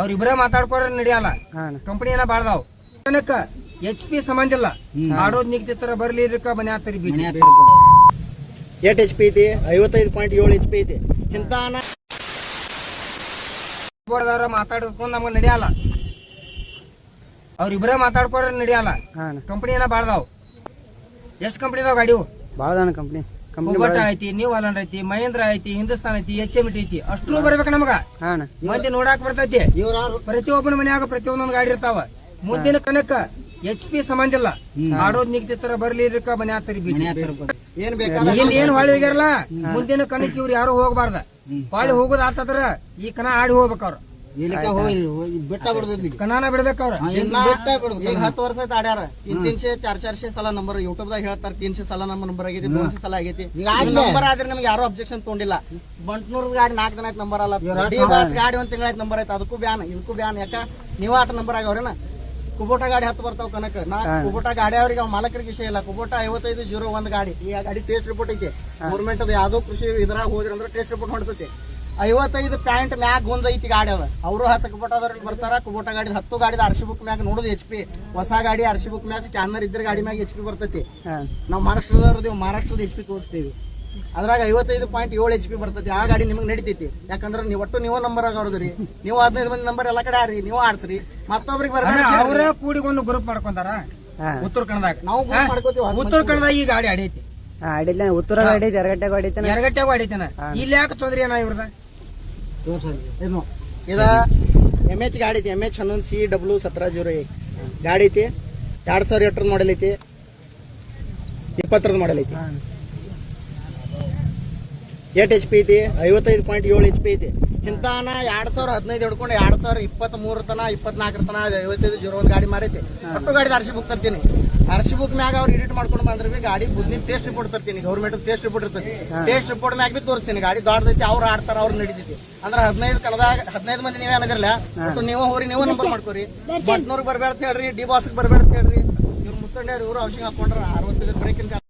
ಅವ್ರಿಬ್ರ ಮಾತಾಡ್ಕೊರ ನಡೆಯಲ್ಲ. ಕಂಪನಿ ಏನ ಬಾಳ್ದಾವ್ HP ಸಂಬಂಧ ಇಲ್ಲ. ಆಡೋದ್ ನಿಗ್ತಿರ್ತಾರ ಬರ್ಲಿ ಇದಕ್ಕ ಮನೆ ಹಾಕ್ತಾರಿ. ಎಟ್ HP ಐತಿ? 55.7 HP ಐತಿ. ಇಂತಾನ ಮಾತಾಡ್ಕೊಂಡ್ ನಮ್ಗ ನಡೆಯಲ್ಲ. ಅವ್ರಿಬ್ರ ಮಾತಾಡ್ಕೊರ ನಡೆಯಲ್ಲ. ಕಂಪನಿ ಏನ ಬಾಳ್ದಾವ್. ಎಷ್ಟ್ ಕಂಪನಿ ಅದಾವ ಗಾಡಿವು? ಬಾಳದಾನ ಕಂಪನಿ. ಕುಬಟ ಐತಿ, ನ್ಯೂ ಹಾಲೆಂಡ್ ಐತಿ, ಮಹೇಂದ್ರ ಐತಿ, ಹಿಂದೂಸ್ತಾನ್ ಐತಿ, HM ಐತಿ. ಅಷ್ಟ್ರು ಬರ್ಬೇಕ ನಮಗ. ಮಂದಿ ನೋಡಾಕ್ ಬರ್ತೈತಿ. ಪ್ರತಿಯೊಬ್ಬನ ಮನ್ಯಾಗ ಪ್ರತಿಯೊಂದೊಂದ್ ಗಾಡಿ ಇರ್ತಾವ. ಮುಂದಿನ ಕನಕ HP ಸಂಬಂಧ ಇಲ್ಲ. ಆಡೋದ್ ನಿಗ್ತಿರ್ತಾರ ಬರ್ಲಿ ಇದಕ್ಕ ಮನೆ ಹಾಕ್ತಾರಿ. ಏನ್ ಹೊಳಿ ಹೋಗ್ಯಾರಲ್ಲ ಮುಂದಿನ ಕನಕ್ ಇವ್ರು ಯಾರು ಹೋಗಬಾರ್ದ. ಹೊಳಿ ಹೋಗೋದ್ ಆತಂದ್ರ ಈ ಕನ ಆಡಿ ಹೋಗ್ಬೇಕವ್ರ. ಕನಾನ ಬಿಡ್ಬೇಕವ್ರ. ಈಗ 10 ವರ್ಷ ಆಡ್ಯಾರ. 300-400 ಸಲ ನಂಬರ್ ಯೂಟ್ಯೂಬ್ ದಾಗ ಹೇಳ್ತಾರ. 300 ಸಲ ನಂಬರ್ ಆಗೈತಿ, 200 ಸಲ ಆಗೈತಿ. ನಂಬರ್ ಆದ್ರೆ ನಮ್ಗೆ ಯಾರು ಅಬ್ಜೆಕ್ಷನ್ ತೊಗೊಂಡಿಲ್ಲ. ಬಂಟ್ನೂರ್ ಗಾಡಿ 4 ದಿನ ಆಯ್ತು ನಂಬರ್ ಅಲ್ಲ. ಡಿ-ಬಾಸ್ ಗಾಡಿ 1 ತಿಂಗಳಾಯ್ತು ನಂಬರ್ ಆಯ್ತು. ಅದಕ್ಕೂ ಬ್ಯಾನ್, ಇದಕ್ಕೂ ಬ್ಯಾನ್. ಯಾಕ ನೀವ್ ಆಟ ನಂಬರ್ ಆಗ್ಯಾವ್ರೇನ? ಕುಬೋಟ ಗಾಡಿ 10 ಬರ್ತಾವ ಕನಕ. ಕುಬೋಟ ಗಾಡಿ ಅವ್ರಿಗೆ ಮಾಲಕರಿಗೆ ವಿಷಯ ಇಲ್ಲ. ಕುಬೋಟ 5501 ಗಾಡಿ. ಈ ಗಾಡಿ ಟೆಸ್ಟ್ ರಿಪೋರ್ಟ್ ಐತಿ ಗೌರ್ಮೆಂಟ್ ಅದ. ಯಾವ್ದೋ ಕೃಷಿ ಇದ್ರಾಗ ಹೋದ್ರಿ ಅಂದ್ರೆ ಟೆಸ್ಟ್ ರಿಪೋರ್ಟ್ ಹೊಡ್ತೈತಿ. 55 ಪ್ಯಾಂಟ್ ಮ್ಯಾಗ ಗುಂಜ ಐತಿ ಗಾಡಿ ಅದ. ಅವರು 10 ಕುಬೋಟ ಬರ್ತಾರ. ಕುಬೋಟ ಗಾಡಿ 10 ಗಾಡಿ RC ಬುಕ್ ಮ್ಯಾಗ ನೋಡುದು HP. ಹೊಸ ಗಾಡಿ RC ಬುಕ್ ಮ್ಯಾಗ ಸ್ಕ್ಯಾನರ್ ಇದ್ರ ಗಾಡಿ ಮ್ಯಾಗ HP ಬರ್ತೈತಿ. ನಾವ್ ಮಹಾರಾಷ್ಟ್ರದವ್ರದೇವ್, ಮಹಾರಾಷ್ಟ್ರದ HP ತೋರಿಸ್ತೀವಿ. ಅದ್ರಾಗ 55.7 HP ಬರ್ತೈತಿ. ಆ ಗಾಡಿ ನಿಮ್ಗೆ ನಡಿತೈತಿ. ಯಾಕಂದ್ರ ನೀವು ಒಟ್ಟು ನೀವು ನಂಬರ್ ಆಗೋದ್ರಿ. ನೀವು 15 ಮಂದಿ ನಂಬರ್ ಎಲ್ಲಾ ಕಡೆ ಆಡ್ರಿ, ನೀವು ಆಡ್ಸ್ರಿ. ಮತ್ತೊಬ್ರಿಗೆ ಬರ್ಬೇಡ. ಅವ್ರ ಕೂಡಿಗೊಂದು ಗ್ರೂಪ್ ಮಾಡ್ಕೊಂತಾರ ಉತ್ತರ ಕನ್ನಡದಾಗ. ನಾವು ಮಾಡ್ಕೋತೀವಿ. ಉತ್ತರ ಕನ್ನಡ ಈ ಗಾಡಿ ಆಡೈತಿ. ಆಡಿಲ್ಲ. ಉತ್ತರ ಗಾಡಿ ಎರಗಟ್ಟೆಗೂ ಆಡಿತಾನ, ಎರಗಟ್ಟೆಗೂ ಆಡಿತಾನ. ಇಲ್ಲಿ ಯಾಕೆ ತೊಂದ್ರೆ ಏನ ಇವ್ರದ? ಇದ MH ಗಾಡಿ ಐತಿ. MH 11CW1701 ಗಾಡಿ ಐತಿ. 2008 ಮಾಡೆಲ್ ಐತಿ. 20 ಮಾಡೆಲ್ ಐತಿ. 8 HP ಐತಿ. 55.7 HP ಐತಿ. ಇಂತಾನ 2015 ಹಿಡ್ಕೊಂಡು 2023 ತನ 24 ತನ 5501 ಗಾಡಿ ಮಾರೈತಿ. ಒಟ್ಟು ಗಾಡಿ RC ಬುಕ್ ತರ್ತೀನಿ. RC ಬುಕ್ ಮ್ಯಾಗ ಅವ್ರು ಎಡಿಟ್ ಮಾಡ್ಕೊಂಡು ಬಂದ್ರೆ ಗಾಡಿ ಬುದ್ಧಿ ಟೆಸ್ಟ್ ರಿಪೋರ್ಟ್ ತರ್ತೀನಿ. ಗೌರ್ಮೆಂಟ್ ಟೆಸ್ಟ್ ರಿಪೋರ್ಟ್ ಇರ್ತೈತಿ. ಟೆಸ್ಟ್ ರಿಪೋರ್ಟ್ ಮ್ಯಾಗ ಬಿ ತೋರಿಸ್ತೀನಿ. ಗಾಡಿ ದೊಡ್ಡದೈತಿ, ಅವ್ರು ಆಡ್ತಾರ, ಅವ್ರು ನಡೀತೈತಿ. ಅಂದ್ರೆ 15 ಮಂದಿ ನೀವೇ ಅನ್ನದಿರಲ್ಲ. ಒಟ್ಟು ನೀವು ಹೋರಿ, ನೀವು ನಂಬರ್ ಮಾಡ್ಕೋರಿ. ಬಟ್ನೂರ್ಗೆ ಬರ್ಬೇಡ ಅಂತ ಹೇಳ್ರಿ, ಡಿ ಬಾಸ್ಗೆ ಬರ್ಬೇಡ ಅಂತ ಹೇಳ್ರಿ. ಇವ್ರು ಮುತ್ತಂಡ್ಯಾರ, ಇವ್ರು ಔಷಧಿ ಹಾಕೊಂಡ್ರ 60 ಬ್ರೇಕಿಂಗ್